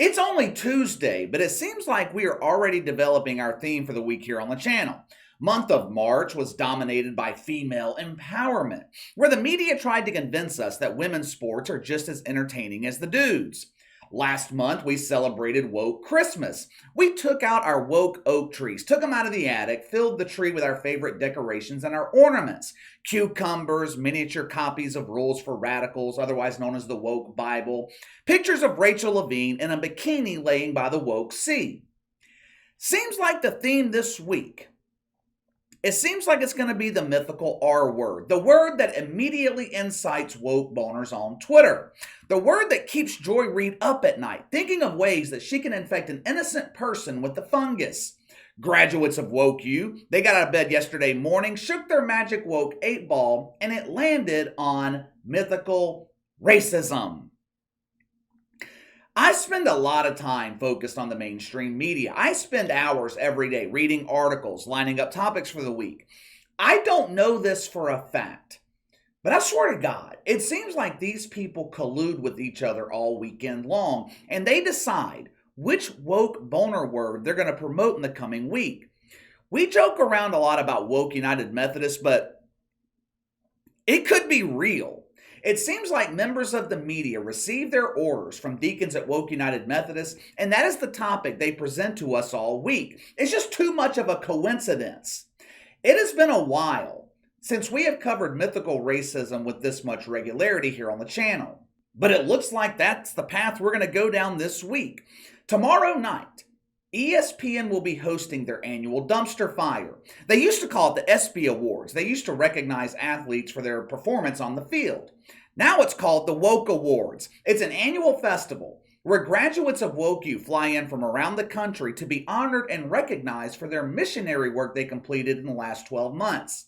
It's only Tuesday, but it seems like we are already developing our theme for the week here on the channel. Month of March was dominated by female empowerment, where the media tried to convince us that women's sports are just as entertaining as the dudes. Last month, we celebrated Woke Christmas. We took out our woke oak trees, took them out of the attic, filled the tree with our favorite decorations and our ornaments. Cucumbers, miniature copies of Rules for Radicals, otherwise known as the Woke Bible, pictures of Rachel Levine in a bikini laying by the woke sea. Seems like the theme this week, it seems like it's going to be the mythical R word, the word that immediately incites woke boners on Twitter, the word that keeps Joy Reid up at night, thinking of ways that she can infect an innocent person with the fungus. Graduates of Woke U, they got out of bed yesterday morning, shook their magic woke 8-ball, and it landed on mythical racism. I spend a lot of time focused on the mainstream media. I spend hours every day reading articles, lining up topics for the week. I don't know this for a fact, but I swear to God, it seems like these people collude with each other all weekend long, and they decide which woke boner word they're going to promote in the coming week. We joke around a lot about woke United Methodist, but it could be real. It seems like members of the media receive their orders from deacons at Woke United Methodist, and that is the topic they present to us all week. It's just too much of a coincidence. It has been a while since we have covered mythical racism with this much regularity here on the channel, but it looks like that's the path we're going to go down this week. Tomorrow night, ESPN will be hosting their annual dumpster fire. They used to call it the ESPY Awards. They used to recognize athletes for their performance on the field. Now it's called the Woke Awards. It's an annual festival where graduates of Woke U fly in from around the country to be honored and recognized for their missionary work they completed in the last 12 months.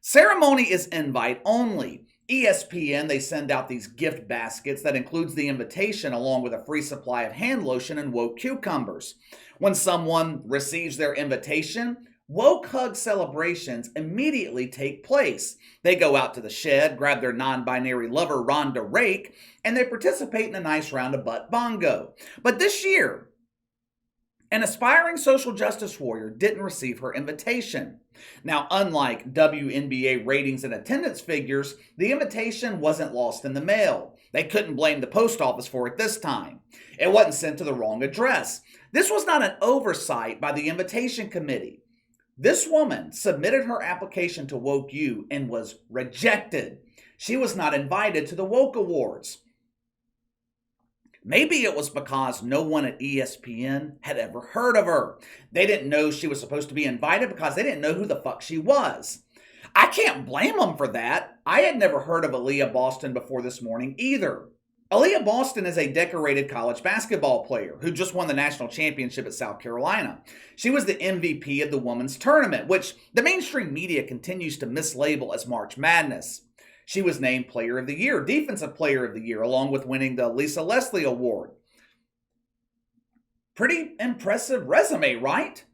Ceremony is invite only. ESPN, they send out these gift baskets that includes the invitation along with a free supply of hand lotion and woke cucumbers. When someone receives their invitation, woke hug celebrations immediately take place. They go out to the shed, grab their non-binary lover Rhonda Rake, and they participate in a nice round of butt bongo. But this year, an aspiring social justice warrior didn't receive her invitation. Now, unlike WNBA ratings and attendance figures, the invitation wasn't lost in the mail. They couldn't blame the post office for it this time. It wasn't sent to the wrong address. This was not an oversight by the invitation committee. This woman submitted her application to Woke U and was rejected. She was not invited to the Woke Awards. Maybe it was because no one at ESPN had ever heard of her. They didn't know she was supposed to be invited because they didn't know who the fuck she was. I can't blame them for that. I had never heard of Aliyah Boston before this morning either. Aliyah Boston is a decorated college basketball player who just won the national championship at South Carolina. She was the MVP of the women's tournament, which the mainstream media continues to mislabel as March Madness. She was named Player of the Year, Defensive Player of the Year, along with winning the Lisa Leslie Award. Pretty impressive resume, right?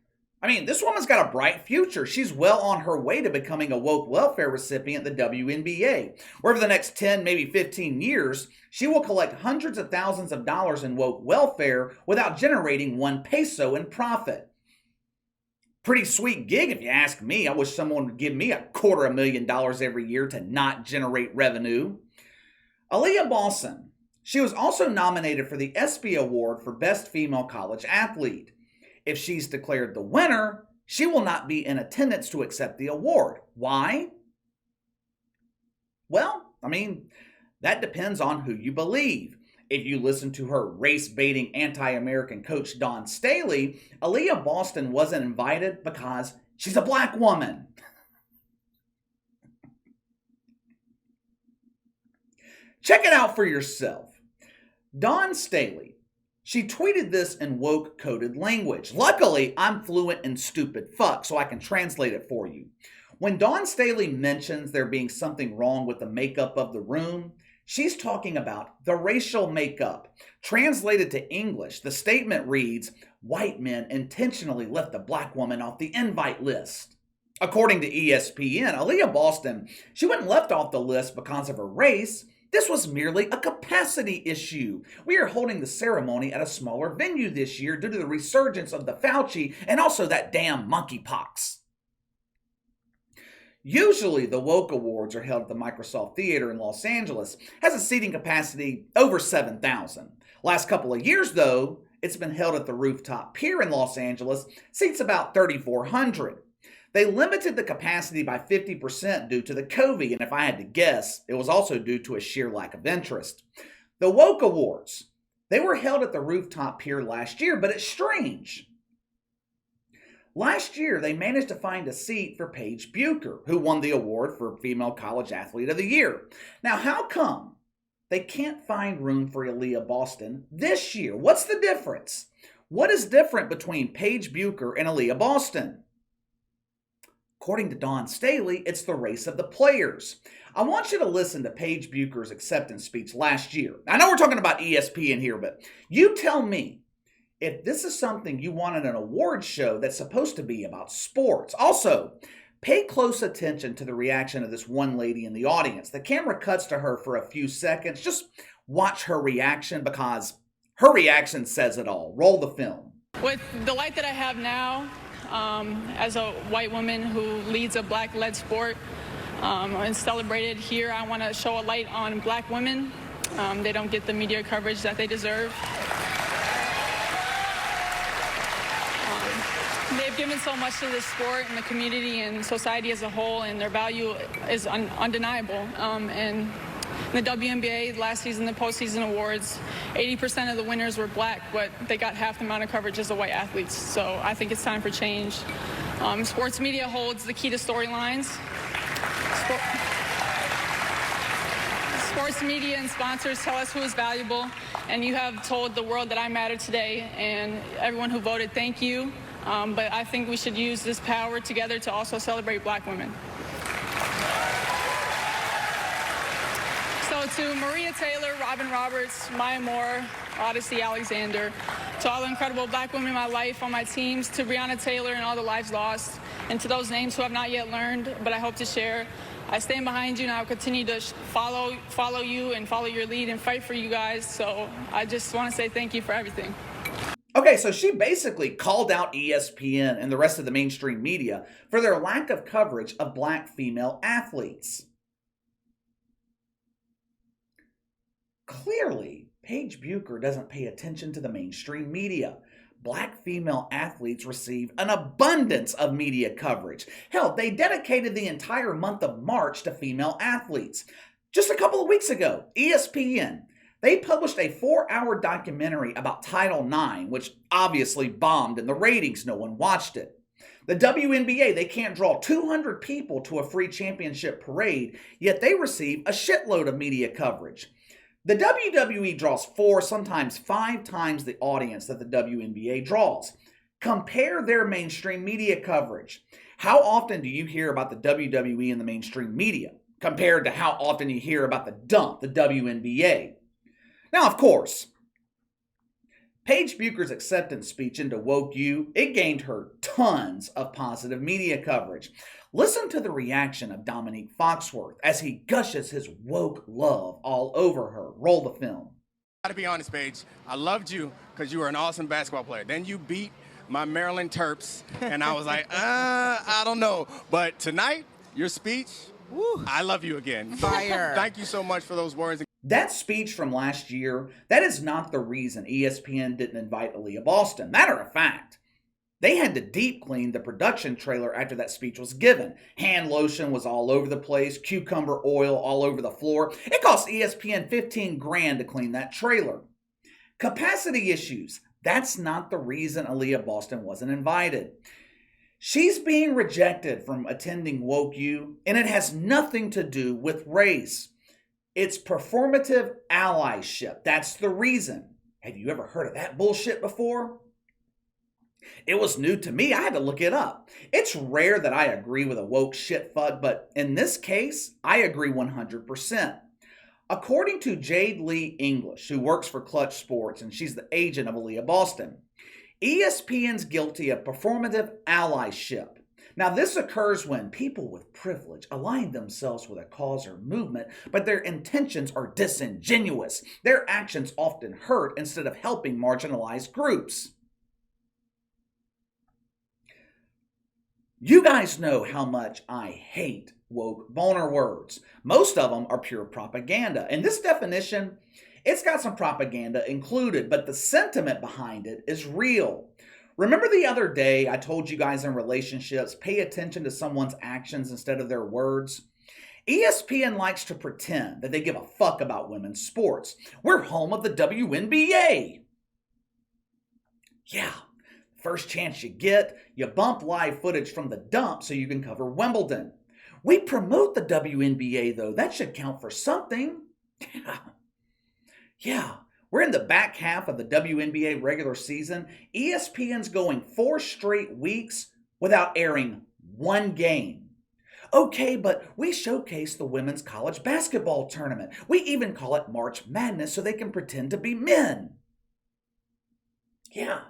I mean, this woman's got a bright future. She's well on her way to becoming a woke welfare recipient at the WNBA, where for the next 10, maybe 15 years, she will collect hundreds of thousands of dollars in woke welfare without generating 1 peso in profit. Pretty sweet gig if you ask me. I wish someone would give me $250,000 every year to not generate revenue. Aliyah Boston, she was also nominated for the ESPY Award for Best Female College Athlete. If she's declared the winner, she will not be in attendance to accept the award. Why? Well, that depends on who you believe. If you listen to her race-baiting anti-American coach Dawn Staley, Aliyah Boston wasn't invited because she's a black woman. Check it out for yourself. Dawn Staley, she tweeted this in woke-coded language. Luckily, I'm fluent in stupid fuck, so I can translate it for you. When Dawn Staley mentions there being something wrong with the makeup of the room, she's talking about the racial makeup. Translated to English, the statement reads, "White men intentionally left a black woman off the invite list." According to ESPN, Aliyah Boston, she wasn't left off the list because of her race. This was merely a capacity issue. We are holding the ceremony at a smaller venue this year due to the resurgence of the Fauci and also that damn monkeypox. Usually, the Woke Awards are held at the Microsoft Theater in Los Angeles, has a seating capacity over 7,000. Last couple of years, though, it's been held at the Rooftop Pier in Los Angeles, seats about 3,400. They limited the capacity by 50% due to the COVID, and if I had to guess, it was also due to a sheer lack of interest. The Woke Awards, they were held at the Rooftop Pier last year, but it's strange. Last year, they managed to find a seat for Paige Buecher, who won the award for Female College Athlete of the Year. Now, how come they can't find room for Aliyah Boston this year? What's the difference? What is different between Paige Buecher and Aliyah Boston? According to Dawn Staley, it's the race of the players. I want you to listen to Paige Buecher's acceptance speech last year. I know we're talking about ESPN here, but you tell me, if this is something you want in an awards show that's supposed to be about sports. Also, pay close attention to the reaction of this one lady in the audience. The camera cuts to her for a few seconds. Just watch her reaction because her reaction says it all. Roll the film. With the light that I have now, as a white woman who leads a black-led sport and celebrated here, I want to show a light on black women. They don't get the media coverage that they deserve. They've given so much to this sport and the community and society as a whole, and their value is undeniable. And in the WNBA last season, the postseason awards, 80% of the winners were black, but they got half the amount of coverage as the white athletes. So I think it's time for change. Sports media holds the key to storylines. Sports media and sponsors tell us who is valuable, and you have told the world that I matter today, and everyone who voted, thank you. But I think we should use this power together to also celebrate black women. So to Maria Taylor, Robin Roberts, Maya Moore, Odyssey Alexander, to all the incredible black women in my life on my teams, to Breonna Taylor and all the lives lost, and to those names who have not yet learned, but I hope to share, I stand behind you, and I will continue to follow you and follow your lead and fight for you guys. So I just want to say thank you for everything. Okay, so she basically called out ESPN and the rest of the mainstream media for their lack of coverage of black female athletes. Clearly, Paige Buecher doesn't pay attention to the mainstream media. Black female athletes receive an abundance of media coverage. Hell, they dedicated the entire month of March to female athletes. Just a couple of weeks ago, ESPN, they published a 4-hour documentary about Title IX, which obviously bombed in the ratings. No one watched it. The WNBA, they can't draw 200 people to a free championship parade, yet they receive a shitload of media coverage. The WWE draws 4, sometimes 5 times the audience that the WNBA draws. Compare their mainstream media coverage. How often do you hear about the WWE in the mainstream media compared to how often you hear about the dump, the WNBA? Now, of course, Paige Buecher's acceptance speech into Woke U, it gained her tons of positive media coverage. Listen to the reaction of Dominique Foxworth as he gushes his woke love all over her. Roll the film. I gotta be honest, Paige. I loved you because you were an awesome basketball player. Then you beat my Maryland Terps, and I was like, I don't know. But tonight, your speech, woo, I love you again. So Fire. Thank you so much for those words. That speech from last year, that is not the reason ESPN didn't invite Aliyah Boston. Matter of fact, they had to deep clean the production trailer after that speech was given. Hand lotion was all over the place, cucumber oil all over the floor. It cost ESPN $15,000 to clean that trailer. Capacity issues, that's not the reason Aliyah Boston wasn't invited. She's being rejected from attending Woke U, and it has nothing to do with race. It's performative allyship. That's the reason. Have you ever heard of that bullshit before? It was new to me. I had to look it up. It's rare that I agree with a woke shitfuck, but in this case, I agree 100%. According to Jade Lee English, who works for Clutch Sports, and she's the agent of Aliyah Boston, ESPN's guilty of performative allyship. Now, this occurs when people with privilege align themselves with a cause or movement, but their intentions are disingenuous. Their actions often hurt instead of helping marginalized groups. You guys know how much I hate woke boner words. Most of them are pure propaganda. And this definition, it's got some propaganda included, but the sentiment behind it is real. Remember the other day I told you guys in relationships, pay attention to someone's actions instead of their words? ESPN likes to pretend that they give a fuck about women's sports. We're home of the WNBA. Yeah, first chance you get, you bump live footage from the dump so you can cover Wimbledon. We promote the WNBA though, that should count for something. Yeah. We're in the back half of the WNBA regular season. ESPN's going 4 straight weeks without airing one game. Okay, but we showcase the women's college basketball tournament. We even call it March Madness so they can pretend to be men. Yeah.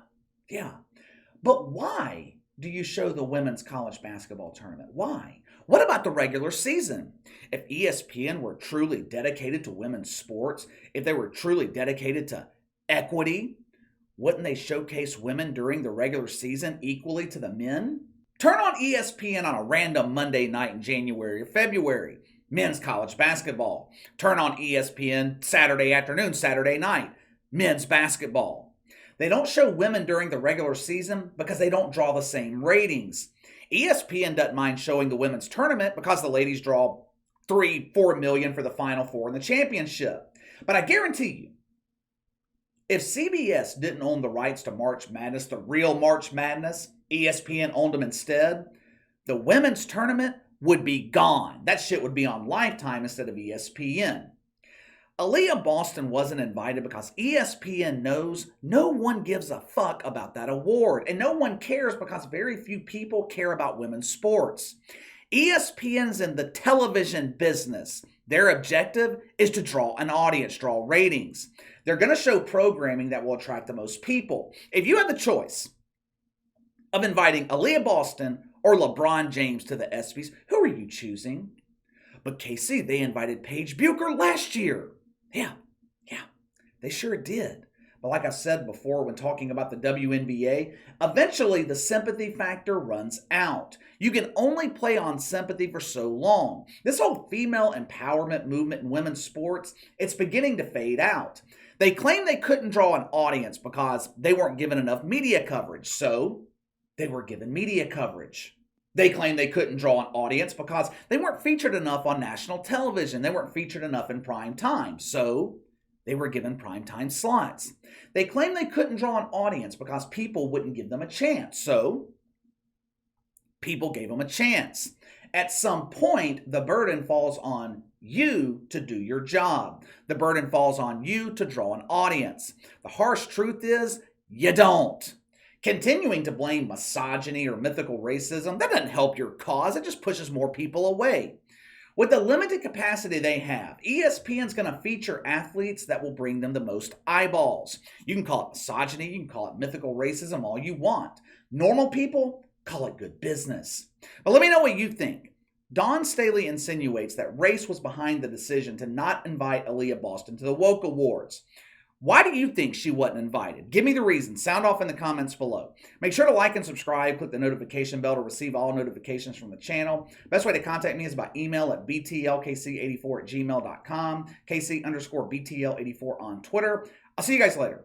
But why do you show the women's college basketball tournament? Why? What about the regular season? If ESPN were truly dedicated to women's sports, if they were truly dedicated to equity, wouldn't they showcase women during the regular season equally to the men? Turn on ESPN on a random Monday night in January or February. Men's college basketball. Turn on ESPN Saturday afternoon, Saturday night. Men's basketball. They don't show women during the regular season because they don't draw the same ratings. ESPN doesn't mind showing the women's tournament because the ladies draw 3-4 million for the Final Four and the championship. But I guarantee you, if CBS didn't own the rights to March Madness, the real March Madness, ESPN owned them instead, the women's tournament would be gone. That shit would be on Lifetime instead of ESPN. Aliyah Boston wasn't invited because ESPN knows no one gives a fuck about that award, and no one cares because very few people care about women's sports. ESPN's in the television business. Their objective is to draw an audience, draw ratings. They're going to show programming that will attract the most people. If you had the choice of inviting Aliyah Boston or LeBron James to the ESPYs, who are you choosing? But KC, they invited Paige Bucher last year. Yeah, they sure did. But like I said before when talking about the WNBA, eventually the sympathy factor runs out. You can only play on sympathy for so long. This whole female empowerment movement in women's sports, it's beginning to fade out. They claim they couldn't draw an audience because they weren't given enough media coverage, so they were given media coverage. They claim they couldn't draw an audience because they weren't featured enough on national television. They weren't featured enough in prime time, so they were given primetime slots. They claim they couldn't draw an audience because people wouldn't give them a chance, so people gave them a chance. At some point, the burden falls on you to do your job. The burden falls on you to draw an audience. The harsh truth is, you don't. Continuing to blame misogyny or mythical racism, that doesn't help your cause. It just pushes more people away. With the limited capacity they have, ESPN's going to feature athletes that will bring them the most eyeballs. You can call it misogyny, you can call it mythical racism, all you want. Normal people, call it good business. But let me know what you think. Dawn Staley insinuates that race was behind the decision to not invite Aliyah Boston to the Woke Awards. Why do you think she wasn't invited? Give me the reason. Sound off in the comments below. Make sure to like and subscribe. Click the notification bell to receive all notifications from the channel. Best way to contact me is by email at btlkc84@gmail.com, KC_BTL84 on Twitter. I'll see you guys later.